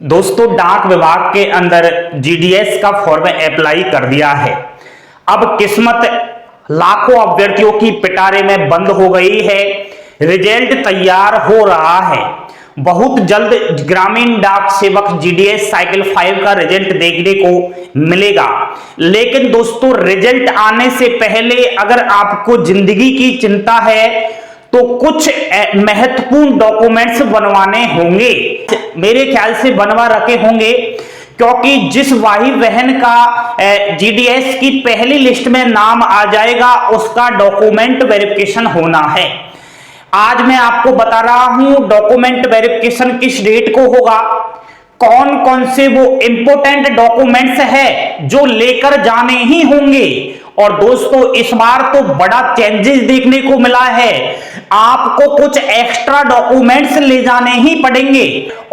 दोस्तों, डाक विभाग के अंदर जीडीएस का फॉर्म अप्लाई कर दिया है। अब किस्मत लाखों अभ्यर्थियों की पिटारे में बंद हो गई है। रिजल्ट तैयार हो रहा है। बहुत जल्द ग्रामीण डाक सेवक जीडीएस साइकिल 5 का रिजल्ट देखने को मिलेगा। लेकिन दोस्तों, रिजल्ट आने से पहले अगर आपको जिंदगी की चिंता है तो कुछ महत्वपूर्ण डॉक्यूमेंट्स बनवाने होंगे। मेरे ख्याल से बनवा रखे होंगे, क्योंकि जिस वाही बहन का जीडीएस की पहली लिस्ट में नाम आ जाएगा उसका डॉक्यूमेंट वेरिफिकेशन होना है। आज मैं आपको बता रहा हूं डॉक्यूमेंट वेरिफिकेशन किस डेट को होगा, कौन कौन से वो इंपोर्टेंट डॉक्यूमेंट्स है जो लेकर जाने ही होंगे। और दोस्तों, इस बार तो बड़ा चेंजेस देखने को मिला है। आपको कुछ एक्स्ट्रा डॉक्यूमेंट्स ले जाने ही पड़ेंगे।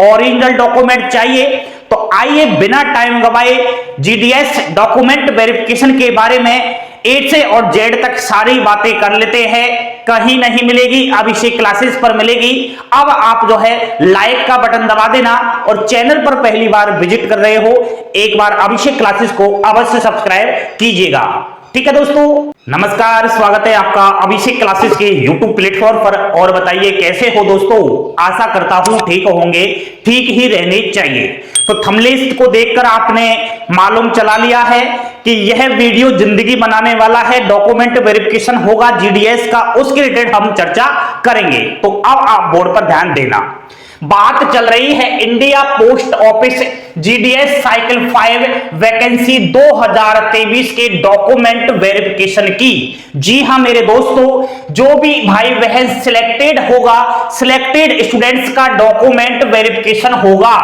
ओरिजिनल डॉक्यूमेंट चाहिए तो आइए बिना टाइम गवाए जीडीएस डॉक्यूमेंट वेरिफिकेशन के बारे में ए से और जेड तक सारी बातें कर लेते हैं। कहीं नहीं मिलेगी, अभिषेक क्लासेस पर मिलेगी। अब आप जो है लाइक का बटन दबा देना, और चैनल पर पहली बार विजिट कर रहे हो एक बार अभिषेक क्लासेस को अवश्य सब्सक्राइब कीजिएगा। ठीक है दोस्तों, नमस्कार, स्वागत है आपका अभिषेक क्लासेस के यूट्यूब प्लेटफॉर्म पर। और बताइए कैसे हो दोस्तों, आशा करता हूं ठीक होंगे, ठीक ही रहने चाहिए। तो थंबनेल को देखकर आपने मालूम चला लिया है कि यह वीडियो जिंदगी बनाने वाला है। डॉक्यूमेंट वेरिफिकेशन होगा जीडीएस का, उसके रिलेटेड हम चर्चा करेंगे। तो अब आप बोर्ड पर ध्यान देना। बात चल रही है India post office GDS cycle 5 vacancy 2023 के डॉक्यूमेंट वेरिफिकेशन की। जी हां मेरे दोस्तों, जो भी भाई बहन सिलेक्टेड होगा, सिलेक्टेड स्टूडेंट्स का डॉक्यूमेंट वेरिफिकेशन होगा।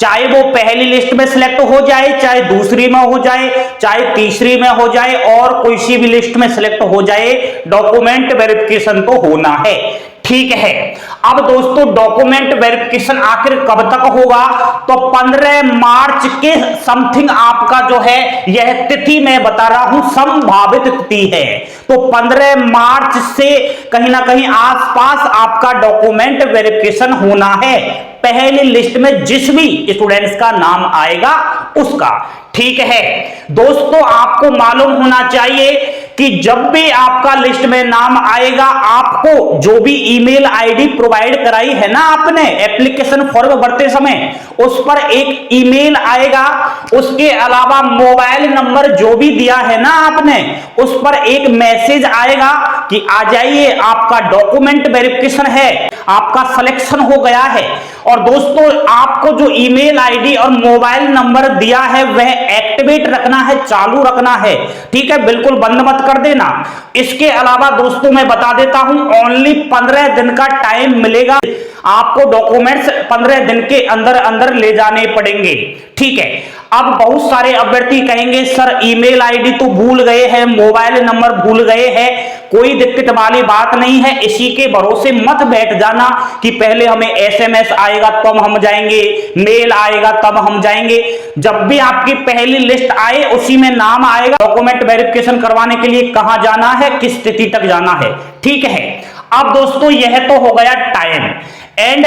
चाहे वो पहली लिस्ट में सिलेक्ट हो जाए, चाहे दूसरी में हो जाए, चाहे तीसरी में हो जाए, और कोई सी भी लिस्ट में सिलेक्ट हो जाए, डॉक्यूमेंट वेरिफिकेशन तो होना है। ठीक है। अब दोस्तों, डॉक्यूमेंट वेरिफिकेशन आखिर कब तक होगा? तो 15 मार्च के समथिंग आपका जो है यह तिथि मैं बता रहा हूं, संभावित तिथि है। तो 15 मार्च से कहीं ना कहीं आसपास आपका डॉक्यूमेंट वेरिफिकेशन होना है। पहली लिस्ट में जिस भी स्टूडेंट्स का नाम आएगा उसका। ठीक है दोस्तों, आपको मालूम होना चाहिए कि जब भी आपका लिस्ट में नाम आएगा, आपको जो भी ईमेल आईडी प्रोवाइड कराई है ना आपने एप्लीकेशन फॉर्म भरते समय, उस पर एक ईमेल आएगा। उसके अलावा मोबाइल नंबर जो भी दिया है ना आपने, उस पर एक मैसेज आएगा कि आ जाइए, आपका डॉक्यूमेंट वेरिफिकेशन है, आपका सिलेक्शन हो गया है। और दोस्तों, आपको जो ईमेल आईडी और मोबाइल नंबर दिया है वह एक्टिवेट रखना है, चालू रखना है। ठीक है, बिल्कुल बंद मत कर देना। इसके अलावा दोस्तों मैं बता देता हूं, ओनली 15 दिन का टाइम मिलेगा। आपको डॉक्यूमेंट्स 15 दिन के अंदर अंदर ले जाने पड़ेंगे। ठीक है। अब बहुत सारे अभ्यर्थी कहेंगे सर ईमेल आईडी तो भूल गए हैं, मोबाइल नंबर भूल गए हैं। कोई दिक्कत वाली बात नहीं है। इसी के भरोसे मत बैठ जाना कि पहले हमें एसएमएस आएगा तब हम जाएंगे, मेल आएगा तब हम जाएंगे। जब भी आपकी पहली लिस्ट आए उसी में नाम आएगा। डॉक्यूमेंट वेरिफिकेशन करवाने के लिए कहां जाना है, किस तिथि तक जाना है। ठीक है। अब दोस्तों, यह तो हो गया time and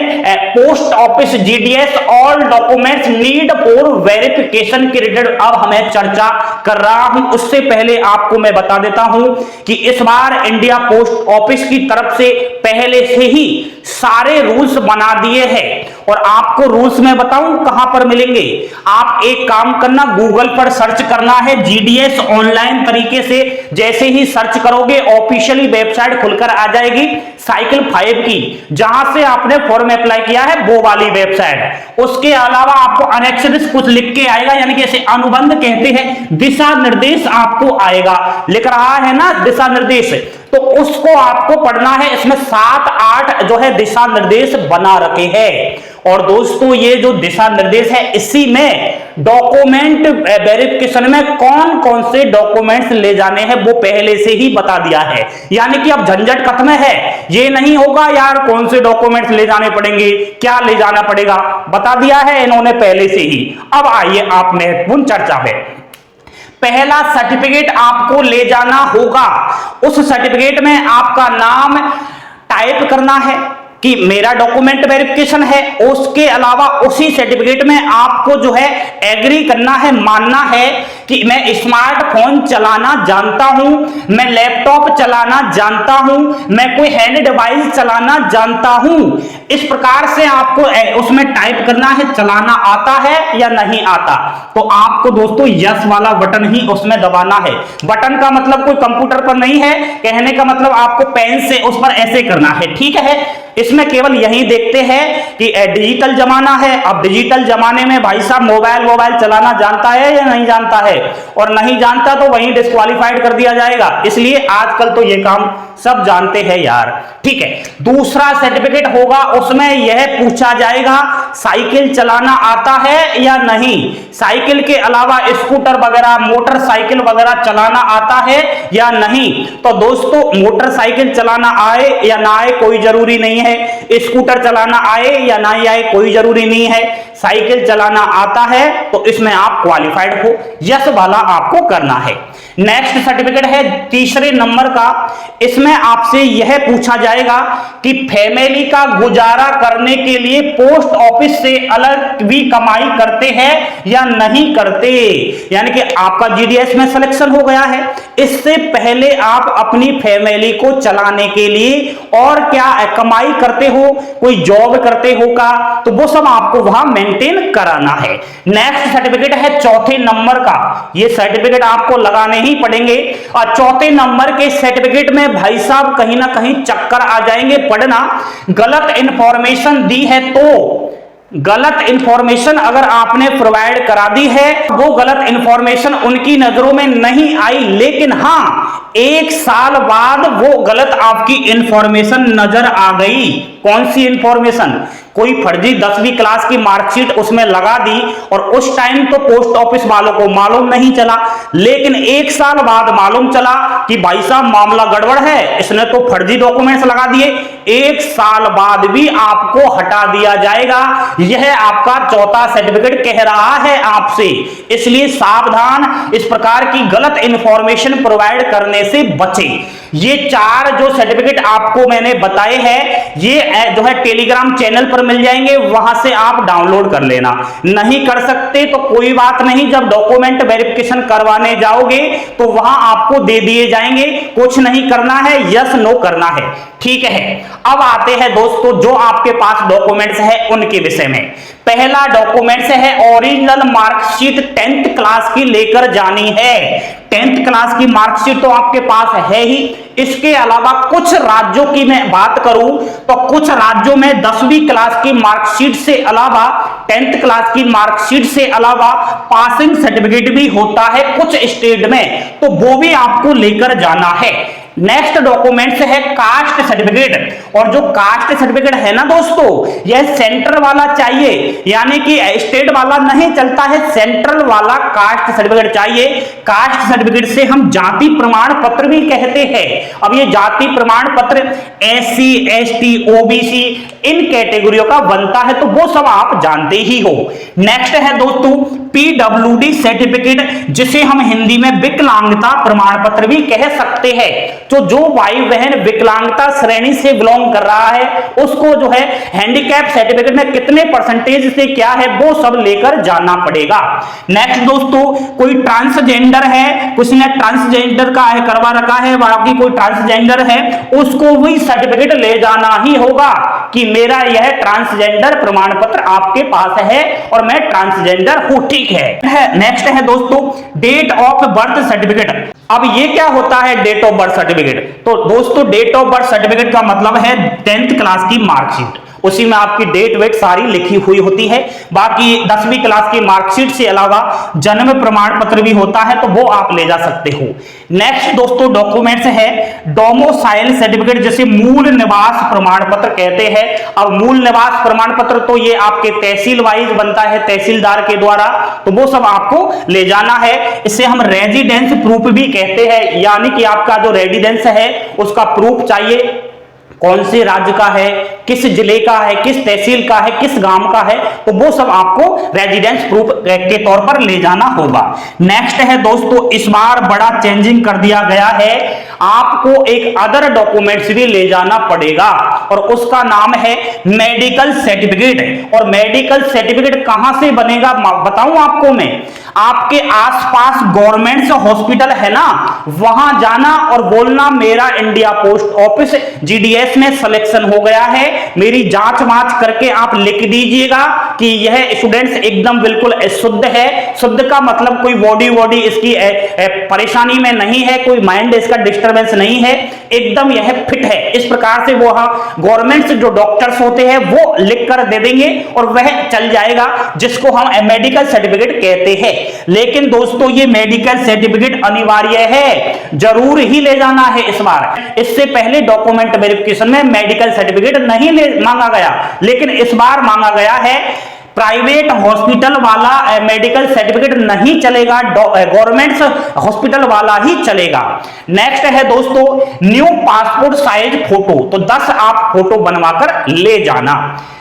post office GDS all documents need for verification के रिलेटेड अब हमें चर्चा कर रहा हूं। उससे पहले आपको मैं बता देता हूं कि इस बार इंडिया पोस्ट ऑफिस की तरफ से पहले से ही सारे रूल्स बना दिए हैं। और आपको रूल्स में बताऊं कहां पर मिलेंगे। आप एक काम करना, गूगल पर सर्च करना है जीडीएस ऑनलाइन तरीके से। जैसे ही सर्च करोगे ऑफिशियली वेबसाइट खुलकर आ जाएगी साइकिल 5 की, जहां से आपने फॉर्म अप्लाई किया है वो वाली वेबसाइट। उसके अलावा आपको अनेक्सेस कुछ लिख के आएगा, यानी कि इसे अनुबंध कहते हैं, दिशा निर्देश आपको आएगा। लिख रहा है ना दिशा निर्देश, तो उसको आपको पढ़ना है। इसमें 7-8 जो है दिशा निर्देश बना रखे हैं। और दोस्तों, ये जो दिशा निर्देश है इसी में डॉक्यूमेंट वेरिफिकेशन में कौन कौन से डॉक्यूमेंट्स ले जाने हैं वो पहले से ही बता दिया है। यानी कि अब झंझट खत्म है। ये नहीं होगा यार कौन से डॉक्यूमेंट्स ले जाने पड़ेंगे, क्या ले जाना पड़ेगा, बता दिया है इन्होंने पहले से ही। अब आइए आप महत्वपूर्ण चर्चा में। पहला सर्टिफिकेट आपको ले जाना होगा। उस सर्टिफिकेट में आपका नाम टाइप करना है, कि मेरा डॉक्यूमेंट वेरिफिकेशन है, उसके अलावा उसी सर्टिफिकेट में आपको जो है एग्री करना है, मानना है कि मैं स्मार्टफोन चलाना जानता हूं, मैं लैपटॉप चलाना जानता हूं, मैं कोई हैंड डिवाइस चलाना जानता हूं। इस प्रकार से आपको उसमें टाइप करना है चलाना आता है या नहीं आता। तो आपको दोस्तों यस वाला बटन ही उसमें दबाना है। बटन का मतलब कोई कंप्यूटर पर नहीं है, कहने का मतलब आपको पेन से उस पर ऐसे करना है, ठीक है। इसमें केवल यही देखते हैं कि डिजिटल जमाना है। अब डिजिटल जमाने में भाई साहब मोबाइल चलाना जानता है या नहीं जानता है, और नहीं जानता तो वहीं डिस्क्वालीफाइड कर दिया जाएगा। इसलिए आजकल तो ये काम सब जानते हैं यार, ठीक है। दूसरा सर्टिफिकेट होगा, उसमें यह पूछा जाएगा साइकिल चलाना आता है या नहीं। साइकिल के अलावा स्कूटर वगैरह, मोटरसाइकिल वगैरह चलाना आता है या नहीं। तो दोस्तों मोटरसाइकिल चलाना आए या ना आए कोई जरूरी नहीं है, स्कूटर चलाना आए या ना आए कोई जरूरी नहीं है, साइकिल चलाना आता है तो इसमें आप क्वालिफाइड हो, यस वाला आपको करना है। नेक्स्ट सर्टिफिकेट है तीसरे नंबर का। इसमें आपसे यह पूछा जाएगा कि फैमिली का गुजारा करने के लिए पोस्ट ऑफिस से अलग भी कमाई करते हैं या नहीं करते। यानी कि आपका जीडीएस में सिलेक्शन हो गया है, इससे पहले आप अपनी फैमिली को चलाने के लिए और क्या कमाई करते हो, कोई जॉब करते हो का, तो वो सब आपको वहां मेंटेन कराना है। नेक्स्ट सर्टिफिकेट है चौथे नंबर का। ये सर्टिफिकेट आपको लगाने ही पड़ेंगे, और चौथे नंबर के सर्टिफिकेट में भाई साहब कहीं ना कहीं चक्कर आ जाएंगे। पढ़ना, गलत इंफॉर्मेशन दी है तो गलत इंफॉर्मेशन अगर आपने प्रोवाइड करा दी है, वो गलत इंफॉर्मेशन उनकी नजरों में नहीं आई, लेकिन हां 1 साल बाद वो गलत आपकी इंफॉर्मेशन नजर आ गई। कौन सी इंफॉर्मेशन? कोई फर्जी 10वीं क्लास की मार्कशीट उसमें लगा दी, और उस टाइम तो पोस्ट ऑफिस वालों को मालूम नहीं चला, लेकिन 1 साल बाद मालूम चला कि भाई साहब मामला गड़बड़ है, इसने तो फर्जी डॉक्यूमेंट्स लगा दिए। 1 साल बाद भी आपको हटा दिया जाएगा। यह आपका चौथा सर्टिफिकेट कह रहा है आपसे, इसलिए सावधान, इस प्रकार की गलत इंफॉर्मेशन प्रोवाइड करने से बचें। ये 4 जो सर्टिफिकेट आपको मैंने बताए हैं, ये जो है टेलीग्राम चैनल पर मिल जाएंगे, वहां से आप डाउनलोड कर लेना। नहीं कर सकते तो कोई बात नहीं, जब डॉक्यूमेंट वेरिफिकेशन करवाने जाओगे तो वहां आपको दे दिए जाएंगे। कुछ नहीं करना है, यस नो करना है, ठीक है। अब आते हैं दोस्तों जो आपके पास डॉक्यूमेंट्स है उनके विषय में। पहला डॉक्यूमेंट्स है ओरिजिनल मार्कशीट 10th क्लास की लेकर जानी है। 10th क्लास की मार्कशीट तो आपके पास है ही, इसके अलावा कुछ राज्यों की मैं बात करूं तो कुछ राज्यों में 10वीं क्लास की मार्कशीट से अलावा 10th क्लास की मार्कशीट से अलावा पासिंग सर्टिफिकेट भी होता है कुछ स्टेट में, तो वो भी आपको लेकर जाना है। नेक्स्ट डॉक्यूमेंट्स है कास्ट सर्टिफिकेट, और जो कास्ट सर्टिफिकेट है ना दोस्तों, यह सेंट्रल वाला चाहिए, यानी कि स्टेट वाला नहीं चलता है, सेंट्रल वाला कास्ट सर्टिफिकेट चाहिए। कास्ट सर्टिफिकेट से हम जाति प्रमाण पत्र भी कहते हैं। अब ये जाति प्रमाण पत्र SC ST OBC इन कैटेगरियों का बनता है, तो वो सब आप जानते ही हो। नेक्स्ट है दोस्तों PWD सर्टिफिकेट, जिसे हम हिंदी में विकलांगता प्रमाण पत्र भी कह सकते हैं। तो जो भाई बहन विकलांगता श्रेणी से बिलोंग कर रहा है, उसको जो है हैंडीकैप सर्टिफिकेट में कितने परसेंटेज से क्या है वो सब लेकर जाना पड़ेगा। नेक्स्ट दोस्तों कोई ट्रांसजेंडर है, कुछ ने ट्रांसजेंडर का है करवा रखा है, बाकी कोई ट्रांसजेंडर है, उसको भी सर्टिफिकेट ले जाना ही होगा कि मेरा यह ट्रांसजेंडर प्रमाण पत्र आपके पास है और मैं ट्रांसजेंडर हूं, ठीक है। नेक्स्ट है दोस्तों डेट ऑफ बर्थ सर्टिफिकेट। अब ये क्या होता है डेट ऑफ बर्थ सर्टिफिकेट? तो दोस्तों डेट ऑफ बर्थ सर्टिफिकेट का मतलब है 10th क्लास की मार्कशीट, उसी में आपकी डेट वेट सारी लिखी हुई होती है। बाकी 10वीं क्लास की मार्कशीट से अलावा जन्म प्रमाण पत्र भी होता है, तो वो आप ले जा सकते हो। नेक्स्ट दोस्तों डॉक्यूमेंट्स है डोमिसाइल सर्टिफिकेट, जिसे मूल निवास प्रमाण पत्र कहते हैं। अब मूल निवास प्रमाण पत्र तो ये आपके तहसील वाइज बनता है, तहसीलदार के द्वारा, तो वो सब आपको ले जाना है। इसे हम रेजिडेंस प्रूफ भी कहते हैं, यानी कि आपका जो रेजिडेंस है उसका प्रूफ चाहिए, कौन से राज्य का है, किस जिले का है, किस तहसील का है, किस गांव का है, तो वो सब आपको रेजिडेंस प्रूफ के तौर पर ले जाना होगा। नेक्स्ट है दोस्तों इस बार बड़ा चेंजिंग कर दिया गया है। आपको एक अदर डॉक्यूमेंट्स भी ले जाना पड़ेगा और उसका नाम है मेडिकल सर्टिफिकेट। और मेडिकल सर्टिफिकेट कहां से बनेगा बताऊं आपको मैं, आपके आसपास गवर्नमेंट हॉस्पिटल है ना, वहां जाना और बोलना मेरा इंडिया पोस्ट ऑफिस जीडीएस में सिलेक्शन हो गया है, मेरी जांच वांच करके आप लिख दीजिएगा कि यह स्टूडेंट्स एकदम बिल्कुल शुद्ध है। शुद्ध का मतलब कोई बॉडी इसकी परेशानी में नहीं है, कोई माइंड इसका डिस्टर्बेंस नहीं है, एकदम यह फिट है। इस प्रकार से वो गवर्नमेंट से जो डॉक्टर्स होते हैं वो लिख कर दे देंगे और वह चल जाएगा, जिसको हम मेडिकल सर्टिफिकेट कहते हैं। लेकिन दोस्तों ये मेडिकल सर्टिफिकेट अनिवार्य है, जरूर ही ले जाना है इस बार। इससे पहले डॉक्यूमेंट वेरिफिकेशन में मेडिकल सर्टिफिकेट नहीं मांगा गया, लेकिन इस बार मांगा गया है। प्राइवेट हॉस्पिटल वाला मेडिकल सर्टिफिकेट नहीं चलेगा, गवर्नमेंट हॉस्पिटल वाला ही चलेगा। नेक्स्ट है दोस्तों न्यू पासपोर्ट साइज फोटो, तो 10 आप फोटो बनवाकर ले जाना।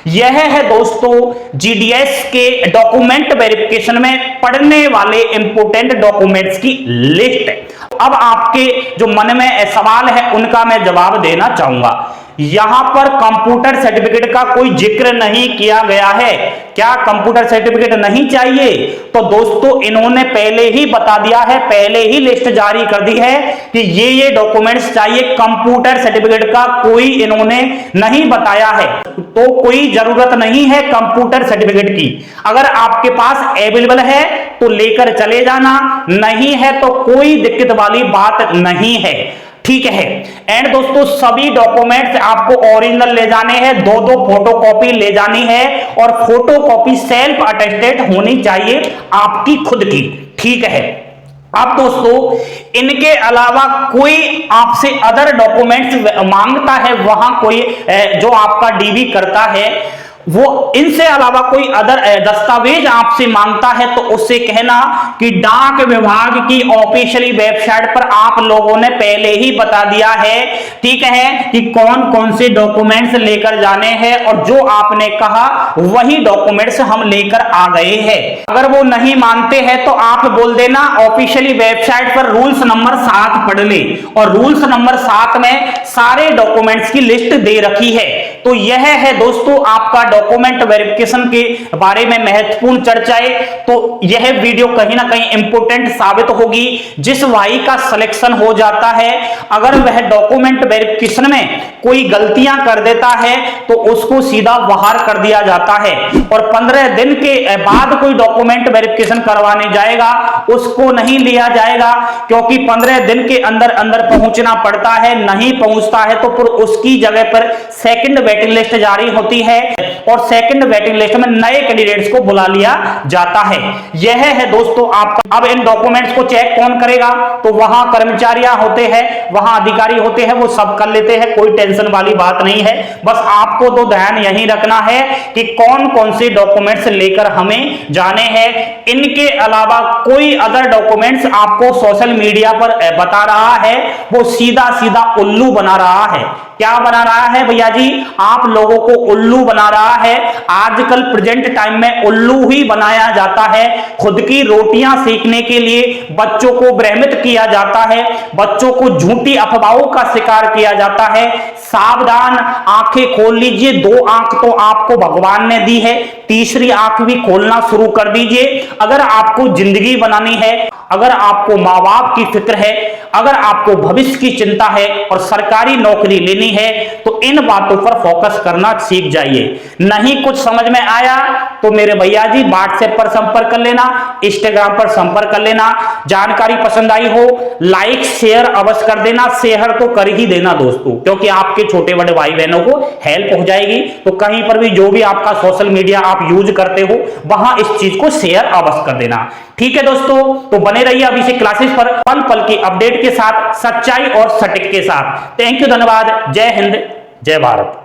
यह है दोस्तों जीडीएस के डॉक्यूमेंट वेरिफिकेशन में पढ़ने वाले इंपोर्टेंट डॉक्यूमेंट्स की लिस्ट। अब आपके जो मन में सवाल है उनका मैं जवाब देना चाहूंगा। यहां पर कंप्यूटर सर्टिफिकेट का कोई जिक्र नहीं किया गया है। क्या कंप्यूटर सर्टिफिकेट नहीं चाहिए? तो दोस्तों इन्होंने पहले ही बता दिया है, पहले ही लिस्ट जारी कर दी है कि ये डॉक्यूमेंट्स चाहिए। कंप्यूटर सर्टिफिकेट का कोई इन्होंने नहीं बताया है, तो कोई जरूरत नहीं है कंप्यूटर सर्टिफिकेट की। अगर आपके पास अवेलेबल है तो लेकर चले जाना, नहीं है तो कोई दिक्कत वाली बात नहीं है, ठीक है। एंड दोस्तों सभी डॉक्यूमेंट्स आपको ओरिजिनल ले जाने हैं, 2-2 फोटोकॉपी ले जानी है और फोटोकॉपी सेल्फ अटेस्टेड होनी चाहिए आपकी खुद की, ठीक है। अब दोस्तों इनके अलावा कोई आपसे अदर डॉक्यूमेंट्स मांगता है, वहां कोई जो आपका डीवी करता है वो इनसे अलावा कोई अदर दस्तावेज आपसे मांगता है, तो उससे कहना कि डाक विभाग की ऑफिशियली वेबसाइट पर आप लोगों ने पहले ही बता दिया है, ठीक है, कि कौन कौन से डॉक्यूमेंट्स लेकर जाने हैं और जो आपने कहा वही डॉक्यूमेंट्स हम लेकर आ गए हैं। अगर वो नहीं मानते हैं तो आप बोल देना ऑफिशियली वेबसाइट पर रूल्स नंबर 7 पढ़ ले, और रूल्स नंबर 7 में सारे डॉक्यूमेंट्स की लिस्ट दे रखी है। तो यह है दोस्तों आपका डॉक्यूमेंट वेरिफिकेशन के बारे में महत्वपूर्ण चर्चाएं। तो यह वीडियो कहीं ना कहीं इंपोर्टेंट साबित होगी। जिस भाई का सिलेक्शन हो जाता है, अगर वह डॉक्यूमेंट वेरिफिकेशन में कोई गलतियां कर देता है तो उसको सीधा बाहर कर दिया जाता है, और 15 दिन के बाद कोई डॉक्यूमेंट वेरिफिकेशन करवाने जाएगा उसको नहीं लिया जाएगा, क्योंकि 15 दिन के अंदर अंदर पहुंचना पड़ता है। नहीं पहुंचता है तो फिर उसकी जगह पर सेकंड वेटिंग लिस्ट जारी होती है और सेकंड वेटिंग लिस्ट में नए कैंडिडेट्स को बुला लिया जाता है। यह है दोस्तों आपका। अब इन डॉक्यूमेंट्स को चेक कौन करेगा? तो वहां कर्मचारियां होते हैं, वहां अधिकारी होते हैं, वो सब कर लेते हैं, कोई टेंशन वाली बात नहीं है। बस आपको तो ध्यान यही रखना है कि कौन कौन से डॉक्यूमेंट्स लेकर हमें जाने हैं। इनके अलावा कोई अदर डॉक्यूमेंट्स आपको सोशल मीडिया पर बता रहा है, वो सीधा सीधा उल्लू बना रहा है। क्या बना रहा है भैया जी? आप लोगों को उल्लू बना रहा है। आजकल प्रेजेंट टाइम में उल्लू ही बनाया जाता है। खुद की रोटियां सेकने के लिए बच्चों को भ्रमित किया जाता है, बच्चों को झूठी अफवाहों का शिकार किया जाता है। सावधान, आंखें खोल लीजिए। 2 आंख तो आपको भगवान ने दी है, तीसरी आंख भी खोलना शुरू कर दीजिए। अगर आपको जिंदगी बनानी है, अगर आपको माँ बाप की फिक्र है, अगर आपको भविष्य की चिंता है और सरकारी नौकरी लेनी है, तो इन बातों पर फोकस करना सीख जाइए। नहीं कुछ समझ में आया तो मेरे भैया जी व्हाट्सएप पर संपर्क कर लेना, इंस्टाग्राम पर संपर्क कर लेना। जानकारी पसंद आई हो लाइक शेयर अवश्य कर देना, शेयर तो कर ही देना दोस्तों, क्योंकि आपके छोटे बड़े भाई बहनों को हेल्प हो जाएगी। तो कहीं पर भी जो भी आपका सोशल मीडिया आप यूज करते हो वहां इस चीज को शेयर अवश्य कर देना, ठीक है दोस्तों। तो बने रहिए अभी से क्लासेस पर पल पल की अपडेट के साथ, सच्चाई और सटीक के साथ। थैंक यू, धन्यवाद। जय हिंद, जय भारत।